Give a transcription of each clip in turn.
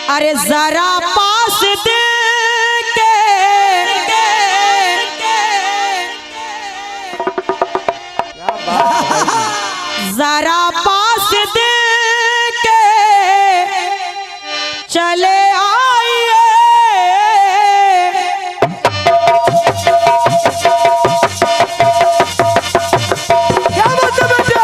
अरे जरा पास दे के जरा पास दे के चले आइए। क्या बात है बेटे?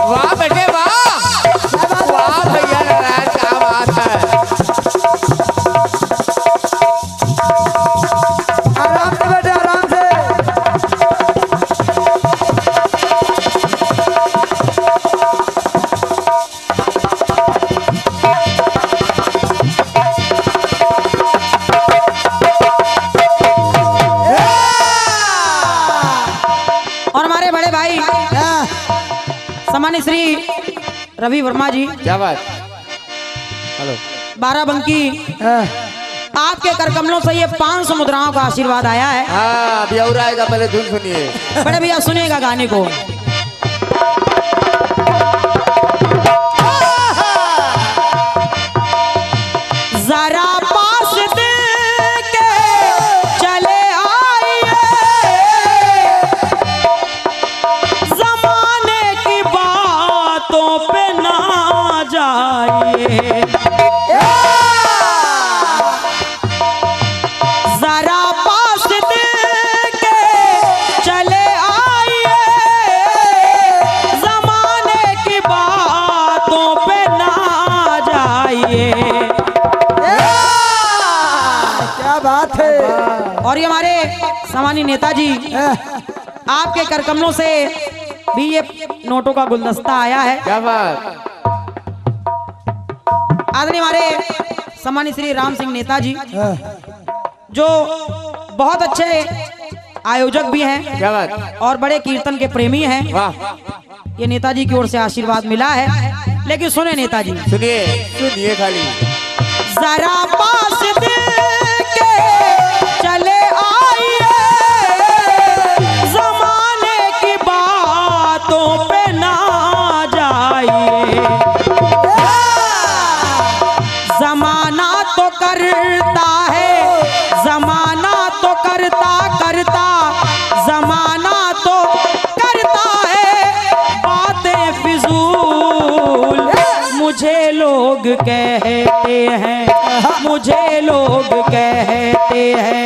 वाह बेटे वाह, वाह भैया नारायण, क्या बात है। आराम से बेटे, आराम से। और हमारे बड़े भाई सम्मानित श्री रवि वर्मा जी, क्या बात। हेलो। बाराबंकी, आपके कर कमलों से ये 500 मुद्राओं का आशीर्वाद आया है। हाँ अभी और आएगा, पहले धुन सुनिए। बड़े भैया सुनिएगा गाने को। जरा पास दे के चले आइए, जमाने की बातों पे ना जाइए। जरा पास दे के चले आइए, जमाने की बातों पे ना जाइए। क्या बात है। और ये हमारे सामान्य नेताजी, आपके कर कमलों से भी ये नोटों का गुलदस्ता आया है। क्या बात। आदरणीय हमारे सम्मानित श्री राम सिंह नेताजी, जो बहुत अच्छे आयोजक भी हैं क्या बात। और बड़े कीर्तन के प्रेमी हैं। वाह। ये नेताजी की ओर से आशीर्वाद मिला है। लेकिन सुने नेताजी, सुनिए सुनिए खाली। जरा पास दे के चले आइए, जमाने की बातों पे ना जाइए। जमाना तो करता है, जमाना तो करता करता, जमाना तो करता है बातें फिजूल। मुझे लोग कहते हैं, मुझे लोग कहते हैं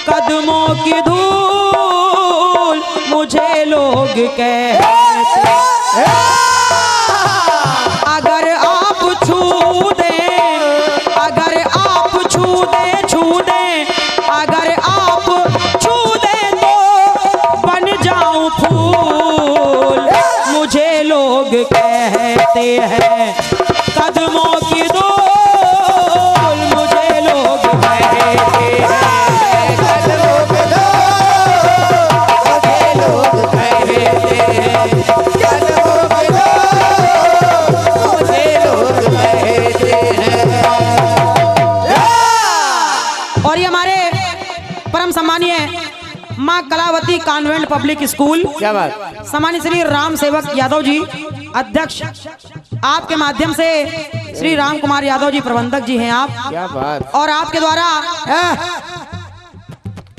कदमों की धूल। मुझे लोग कहते हैं अगर आप छू दें, अगर आप छू दें, छू दें, अगर आप छू दें तो बन जाऊं फूल। मुझे लोग कहते हैं कदमों की धूल। मुझे लोग कहते हैं कदमों की धूल। मुझे लोग कहते हैं कदमों की धूल। मुझे लोग कहते हैं। और ये हमारे परम सम्मानीय माँ कलावती कॉन्वेंट पब्लिक स्कूल, क्या बात। सम्मानित श्री राम सेवक यादव जी अध्यक्ष, आपके माध्यम से श्री राम कुमार यादव जी प्रबंधक जी हैं आप। क्या बात। और आपके द्वारा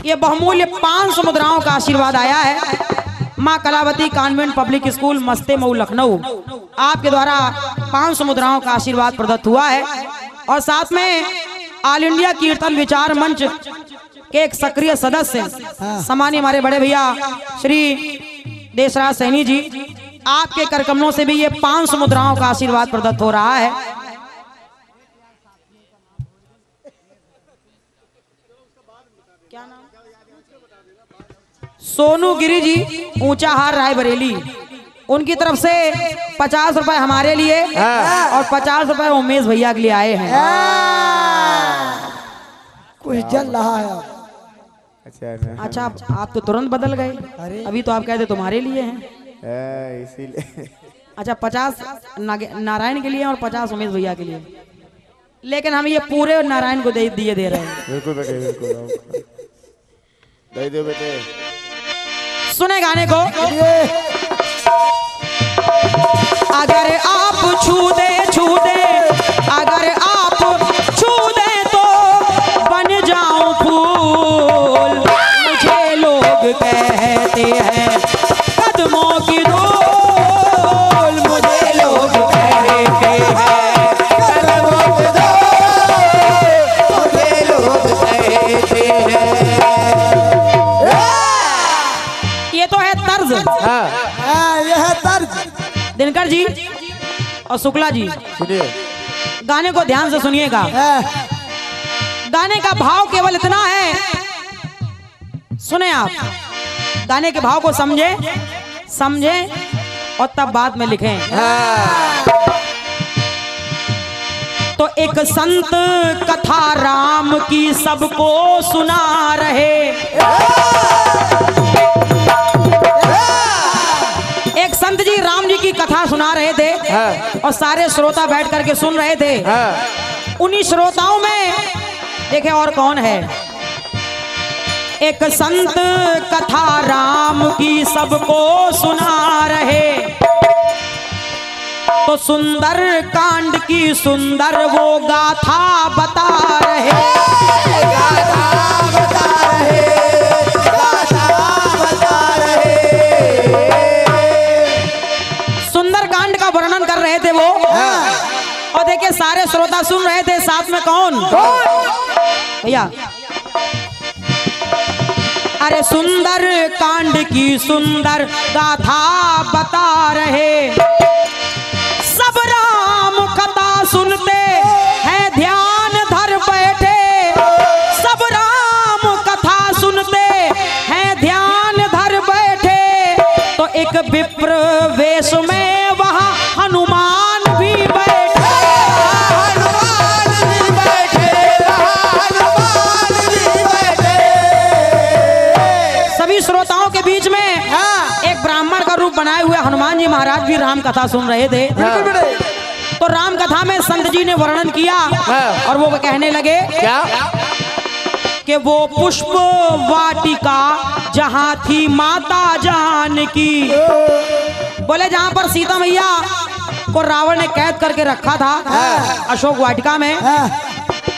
ये बहुमूल्य 500 मुद्राओं का आशीर्वाद आया है। Maa Kalavati convent public school मस्ते मऊ लखनऊ, आपके द्वारा 500 मुद्राओं का आशीर्वाद प्रदत्त हुआ है। और साथ में ऑल इंडिया कीर्तन विचार मंच के एक सक्रिय सदस्य सम्मानीय हमारे बड़े भैया श्री देशराज सैनी जी, आपके कर कमलों से भी ये 500 मुद्राओं का आशीर्वाद प्रदत्त हो रहा है। क्या नाम? सोनू गिरी जी, ऊंचा हार रायबरेली, उनकी तरफ से 50 रुपए हमारे लिए और 50 रुपए उमेश भैया के लिए आए हैं। कुछ जल रहा है। अच्छा, आप तो तुरंत बदल गए। अभी तो आप कहते तुम्हारे लिए हैं। इसीलिए। अच्छा, 50 नारायण के लिए और 50 उमेश भैया के लिए। लेकिन हम ये पूरे नारायण को दे रहे हैं। बिल्कुल बेटे, बिल्कुल दे दो बेटे। सुने गाने को। अगर दिनकर जी और शुक्ला जी सुनिए गाने को ध्यान से सुनिएगा। हाँ, गाने का भाव केवल इतना है, सुने आप, गाने के भाव को समझे और तब बाद में लिखें। तो एक संत कथा राम की सबको सुना रहे, एक संत जी राम जी की कथा सुना रहे थे और सारे श्रोता बैठ करके सुन रहे थे। उन्हीं श्रोताओं में देखे और कौन है, एक संत कथा राम की सबको सुना रहे, तो सुंदर कांड की सुंदर वो गाथा बता रहे, सुंदर कांड का वर्णन कर रहे थे वो। और देखिए सारे श्रोता सुन रहे थे, साथ में कौन भैया, अरे सुंदर कांड की सुंदर गाथा बता रहे, सब राम कथा सुनते हैं ध्यान धर बैठे, सब राम कथा सुनते हैं ध्यान धर बैठे, तो एक विप्र वेश में वहां हनुमान भी बैठे, सभी श्रोताओं के बीच में एक ब्राह्मण का रूप बनाए हुए हनुमान जी महाराज भी राम कथा सुन रहे थे। तो राम कथा में संत जी ने वर्णन किया और वो कहने लगे क्या कि वो पुष्प वाटिका जहां थी माता जानकी, बोले जहां पर सीता मैया को रावण ने कैद करके रखा था अशोक वाटिका में,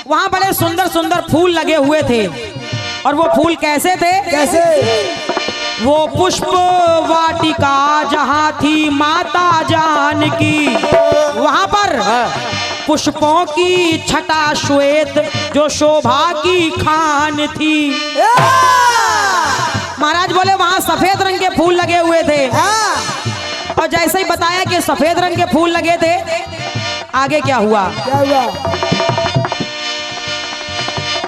वहां बड़े सुंदर सुंदर फूल लगे हुए थे। और वो फूल कैसे थे, कैसे? वो पुष्प वाटिका जहां थी माता जानकी, वहां पर पुष्पों की छटा श्वेत जो शोभा की खान थी। महाराज बोले वहां सफेद रंग के फूल लगे हुए थे, और जैसे ही बताया कि सफेद रंग के फूल लगे थे, आगे क्या हुआ, क्या हुआ?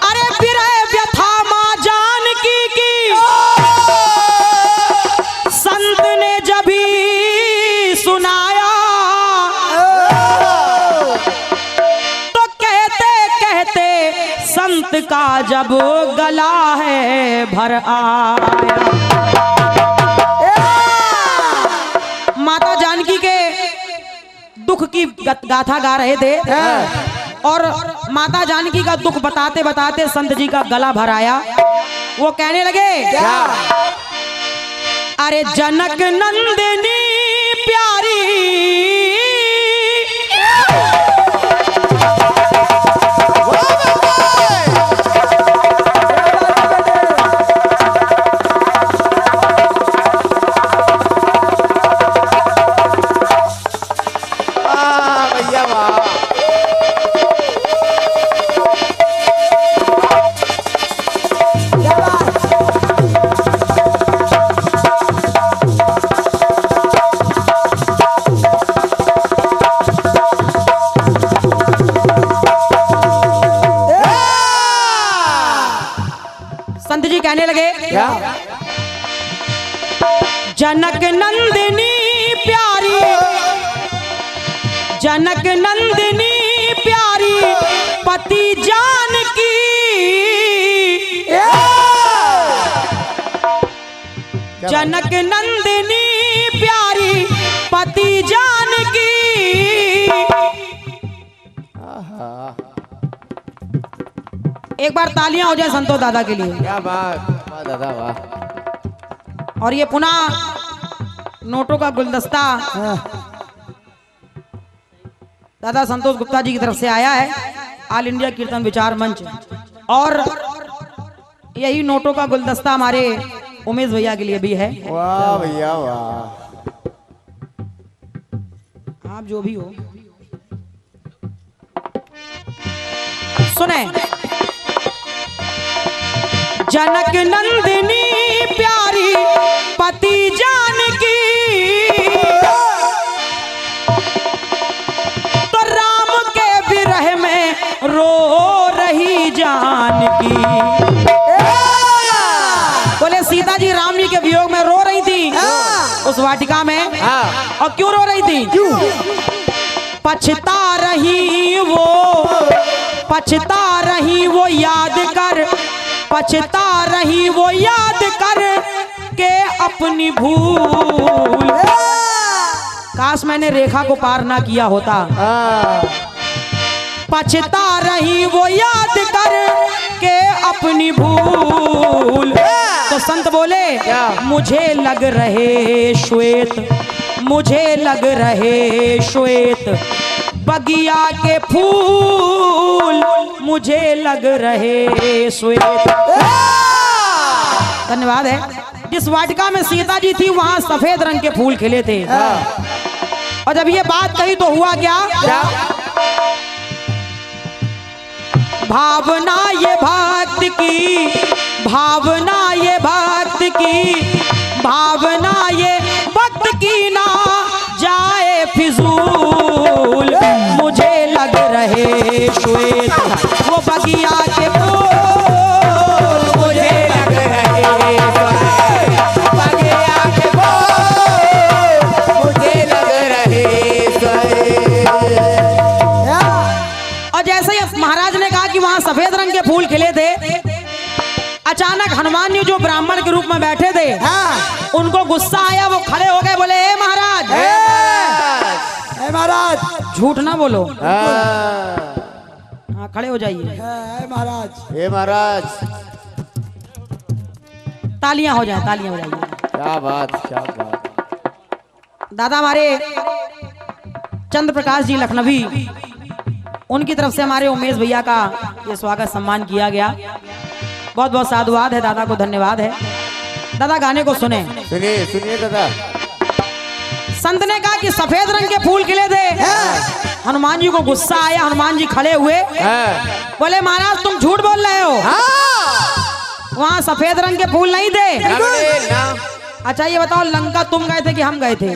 अरे विरह व्यथा मां जानकी की संत ने जब ही सुनाया, तो कहते कहते संत का जब गला है भर आया। माता जानकी के दुख की गाथा गा रहे थे और माता जानकी का दुख बताते बताते संत जी का गला भर आया। वो कहने लगे क्या? अरे जनक नंदिनी प्यारी, भैया वाह क्या बात? संत जी कहने लगे क्या जनक नंदिनी प्यारी, जनक नंदिनी प्यारी पति जानकी, जनक नंदिनी प्यारी पति जानकी। एक बार तालियां हो जाए संतोष दादा के लिए। क्या बात वाह दादा वाह। और ये पुनः नोटों का गुलदस्ता दादा संतोष गुप्ता जी की तरफ से आया है, ऑल इंडिया कीर्तन विचार मंच। और यही नोटों का गुलदस्ता हमारे उमेश भैया के लिए भी है। वाह भैया वाह। आप जो भी हो सुने, जनक नंदिनी प्यारी पति जानकी, बोली जानकी। बोले सीता जी राम जी के वियोग में रो रही थी उस वाटिका में। हाँ। और क्यों रो रही थी? क्यों? पछता रही वो याद कर, पछता रही वो याद कर के अपनी भूल। काश मैंने रेखा को पार ना किया होता। पछता रही वो याद कर के अपनी भूल। तो संत बोले मुझे लग रहे श्वेत, मुझे लग रहे श्वेत बगिया के फूल, मुझे लग रहे श्वेत। धन्यवाद है। जिस वाटिका में सीता जी थी वहां सफेद रंग के फूल खिले थे। और जब ये बात कही तो हुआ क्या? भावना ये भक्त की, भावना ये भक्त की, भावना ये भक्त की ना जाए फिजूल। मुझे लग रहे श्वेत वो बगिया के फूल, मुझे लग रहे बगिया के फूल, मुझे लग रहे और जैसे ही महाराज ने कहा कि वहां सफेद रंग के फूल खिले थे, अचानक हनुमान जी जो ब्राह्मण के रूप में बैठे थे उनको गुस्सा आया। वो खड़े हो गए, बोले ए महाराज, हे महाराज, झूठ ना बोलो। हाँ। हाँ खड़े हो जाइए। हे महाराज, हे महाराज, तालियां हो जाए, तालियां हो जाइए। क्या बात, क्या बात। दादा हमारे चंद्र प्रकाश जी लखनवी, उनकी तरफ से हमारे उमेश भैया का ये स्वागत सम्मान किया गया। बहुत बहुत साधुवाद है, दादा को धन्यवाद है। दादा गाने को सुने, सुनिए सुनिए दादा। संत ने कहा कि सफेद रंग के फूल खिले थे। हनुमान जी को गुस्सा आया, हनुमान जी खड़े हुए, बोले महाराज तुम झूठ बोल रहे हो, वहाँ सफेद रंग के फूल नहीं थे। अच्छा ये बताओ लंका तुम गए थे कि हम गए थे?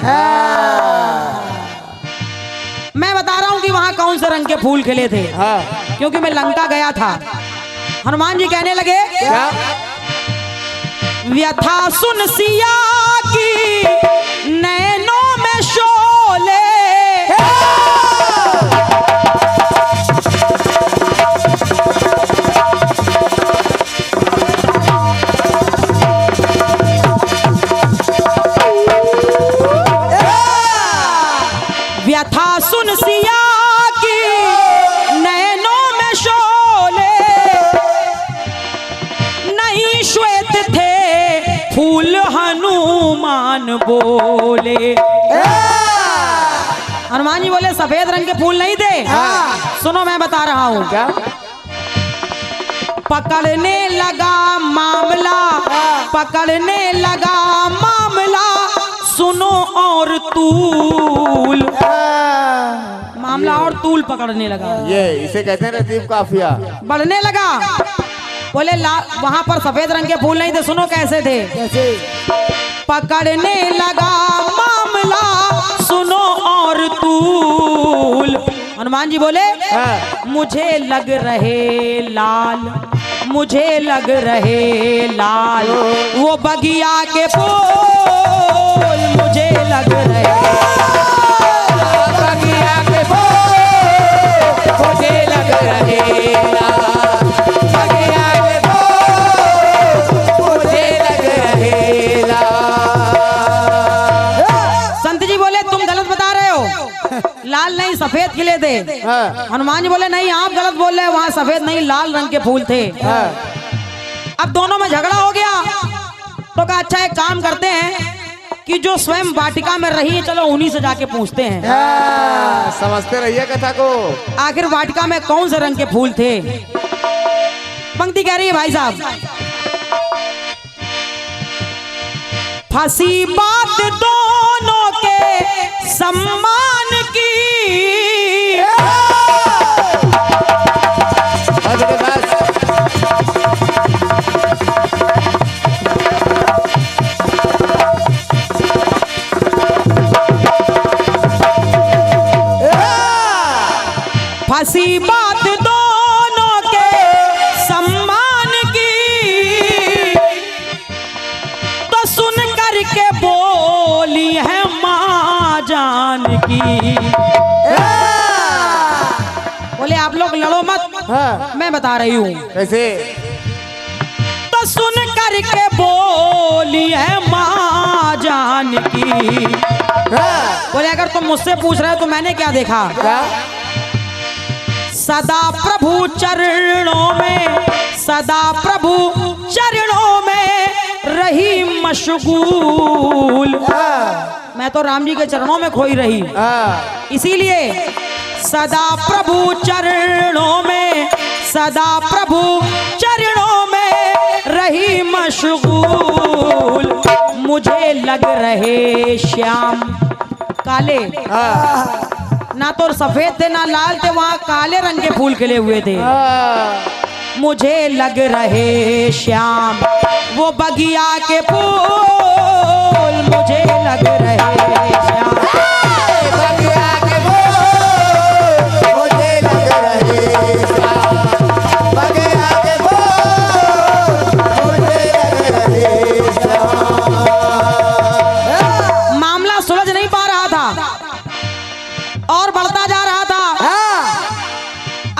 मैं बता रहा हूँ कि वहाँ कौन से रंग के फूल खिले थे, क्योंकि मैं लंका गया था। हनुमान जी कहने लगे व्यथा सुन सिया की नैनों में शोले, व्यथा सुन सिया की नैनों में शोले, नहीं श्वेत थे फूल हनुमान बोले। हनुमान जी बोले सफेद रंग के फूल नहीं थे। सुनो मैं बता रहा हूँ। क्या? पकड़ने लगा मामला, पकड़ने लगा मामला, सुनो और तूल। मामला और तूल पकड़ने लगा, ये इसे कहते हैं रतीब काफिया। बढ़ने लगा। बोले वहां पर सफेद रंग के फूल नहीं थे। सुनो कैसे थे। कैसे? पकड़ने लगा मामला, सुनो और तूल। हनुमान जी बोले मुझे लग रहे लाल, मुझे लग रहे लाल वो बगिया के फूल, मुझे लग रहे बगिया के फूल, मुझे लग रहे लाल बगिया के फूल, मुझे लग रहे लाल। संत जी बोले तुम गलत बता रहे हो, लाल नहीं सफेद खिले थे। हनुमान जी बोले नहीं आप गलत बोल रहे हैं, वहां सफेद नहीं लाल रंग के फूल थे। अब दोनों में झगड़ा हो गया तो कहा अच्छा एक काम करते हैं कि जो स्वयं वाटिका में रही है चलो उन्हीं से जाके पूछते हैं। समझते रहिए कथा को। आखिर वाटिका में कौन से रंग के फूल थे। पंक्ति कह रही है भाई साहब, फंसी बात दोनों के सम्मान की, फंसी बात दोनों के बोले आप लोग लड़ो मत, हाँ। मैं बता रही हूँ कैसे? तो सुन करके बोली है माँ जानकी। हाँ। बोले अगर तुम मुझसे पूछ रहे हो तो मैंने क्या देखा? क्या? सदा प्रभु चरणों में, सदा प्रभु चरणों में रही मशगूल। मैं तो राम जी के चरणों में खोई रही, हाँ। इसीलिए सदा प्रभु चरणों में, सदा प्रभु चरणों में रही मशगूल। मुझे लग रहे श्याम काले, ना तो सफेद थे ना लाल थे, वहां काले रंग के फूल खिले हुए थे। मुझे लग रहे श्याम वो बगिया के फूल, मुझे लग रहे श्याम बगिया के फूल, मुझे लग रहे श्याम। बगिया के फूल, मुझे लग रहे श्याम। मामला सुलझ नहीं पा रहा था और बढ़ता जा रहा था।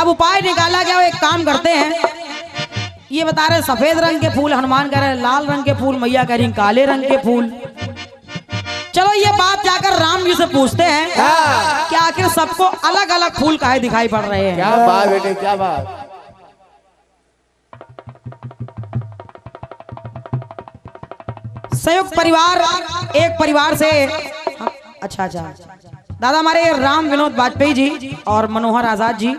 अब उपाय निकाला गया, एक काम करते हैं, ये बता रहे सफेद रंग के फूल, हनुमान कह रहे लाल रंग के फूल, मैया कह रही काले रंग के फूल। चलो ये बात जाकर राम जी से पूछते हैं कि आखिर सबको अलग अलग फूल काहे दिखाई पड़ रहे हैं। क्या बात बेटे, क्या बात? संयुक्त परिवार, एक परिवार से, अच्छा दादा हमारे राम विनोद वाजपेयी जी और मनोहर आजाद जी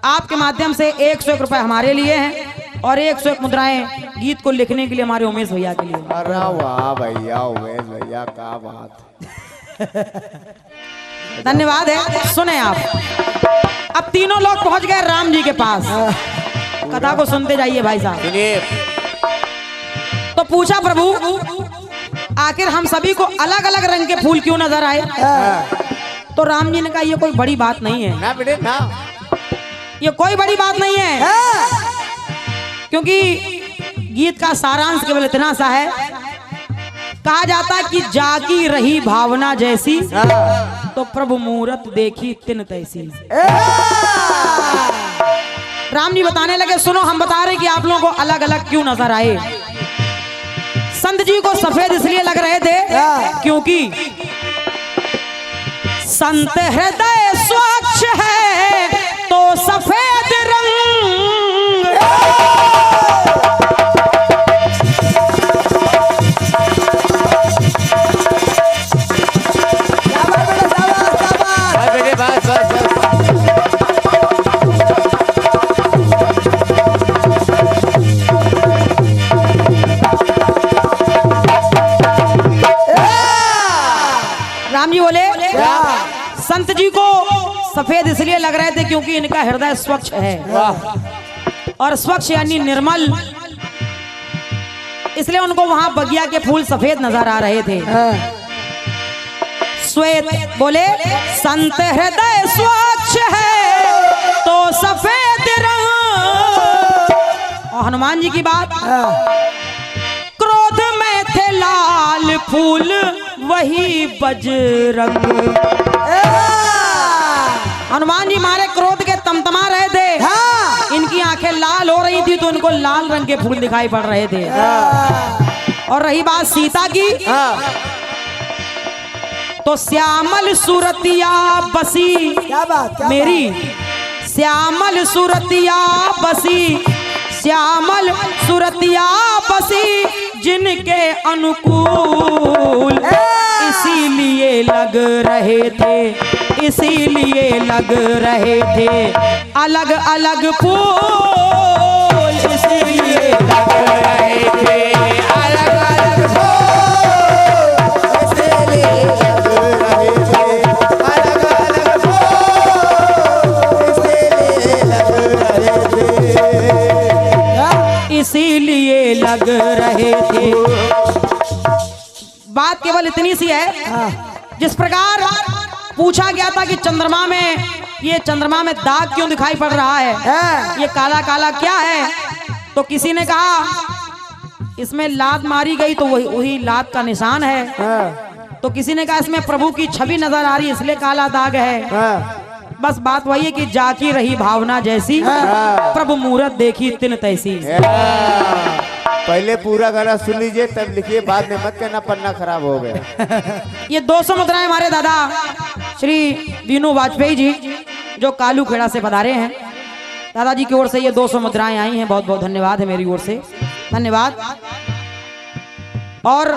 आपके माध्यम से 101 रुपए हमारे लिए हैं और 101 मुद्राएं गीत को लिखने के लिए हमारे उमेश भैया के लिए। अरे वाह भैया, उमेश भैया, क्या बात। धन्यवाद है। सुने आप, अब तीनों लोग पहुंच गए राम जी के पास। कथा को सुनते जाइए भाई साहब। सुनिए। तो पूछा प्रभु आखिर हम सभी को अलग अलग रंग के फूल क्यों नजर आए? तो राम जी ने कहा ये कोई बड़ी बात नहीं है। ना बेटे ना, ये कोई बड़ी बात नहीं है, क्योंकि गीत का सारांश केवल इतना सा है, कहा जाता है कि जागी रही भावना जैसी तो प्रभु मूरत देखी तिन तैसी। राम जी बताने लगे सुनो, हम बता रहे कि आप लोगों को अलग अलग क्यों नजर आए। संत जी को सफेद इसलिए लग रहे थे क्योंकि संत हृदय स्वच्छ है तो सफेद रंग, बेटे बस बस बस। राम जी बोले संत जी को सफेद इसलिए लग रहे थे क्योंकि इनका हृदय स्वच्छ है, और स्वच्छ यानी निर्मल, इसलिए उनको वहां बगिया के फूल सफेद नजर आ रहे थे। श्वेत बोले संत हृदय स्वच्छ है तो सफेद रंग। और हनुमान जी की बात, क्रोध में थे लाल फूल वही बजरंग। हनुमान जी मारे क्रोध के तमतमा रहे थे, इनकी आंखें लाल हो रही थी तो इनको लाल रंग के फूल दिखाई पड़ रहे थे। और रही बात सीता की, तो श्यामल सूरतिया बसी, क्या बात मेरी श्यामल सूरतिया बसी, श्यामल सूरतिया बसी जिनके अनुकूल, इसीलिए लग रहे थे, इसीलिए लग रहे थे अलग अलग फूल, इसीलिए लग रहे थे अलग अलग फूल, इसीलिए लग रहे थे अलग अलग फूल, इसीलिए लग रहे थे, इसीलिए लग रहे थे। बात केवल इतनी सी है, जिस प्रकार पूछा गया था कि चंद्रमा में, ये चंद्रमा में दाग क्यों दिखाई पड़ रहा है, ये काला काला क्या है, तो किसी ने कहा इसमें लात मारी गई तो वही लात का निशान है। तो किसी ने कहा इसमें प्रभु की छवि नजर आ रही है इसलिए काला दाग है। हाँ, बस बात वही है कि जाकी रही भावना जैसी, प्रभु मूरत देखी तिन तैसी। पहले पूरा गाना सुन लीजिए तब लिखिए, बाद में मत कहना पन्ना खराब हो गया। ये 200 मुद्राएं हमारे दादा श्री वीनू वाजपेयी जी जो कालू खेड़ा से पधारे हैं, दादाजी की ओर से ये 200 मुद्राएं आई हैं। बहुत बहुत धन्यवाद है मेरी ओर से, धन्यवाद। और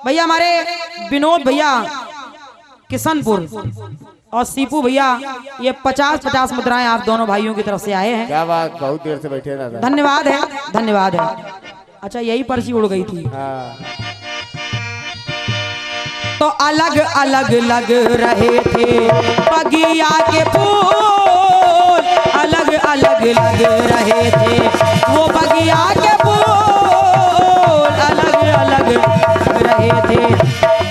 भैया हमारे विनोद भैया किशनपुर और सीपू भैया ये 50-50 मुद्राएं आप दोनों भाइयों की तरफ से आए हैं। क्या बात, बहुत देर से बैठे ना। धन्यवाद है, धन्यवाद है। अच्छा यही पर्ची उड़ गई थी। हाँ। तो अलग अलग लग रहे थे बगिया के फूल, अलग अलग लग रहे थे वो बगिया के फूल, अलग अलग लग रहे थे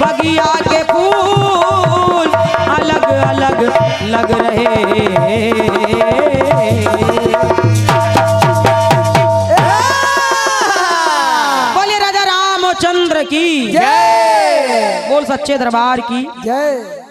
बगिया के फूल, अलग अलग लग रहे। बोले राजा रामचंद्र की जय। बोल सच्चे दरबार की जय।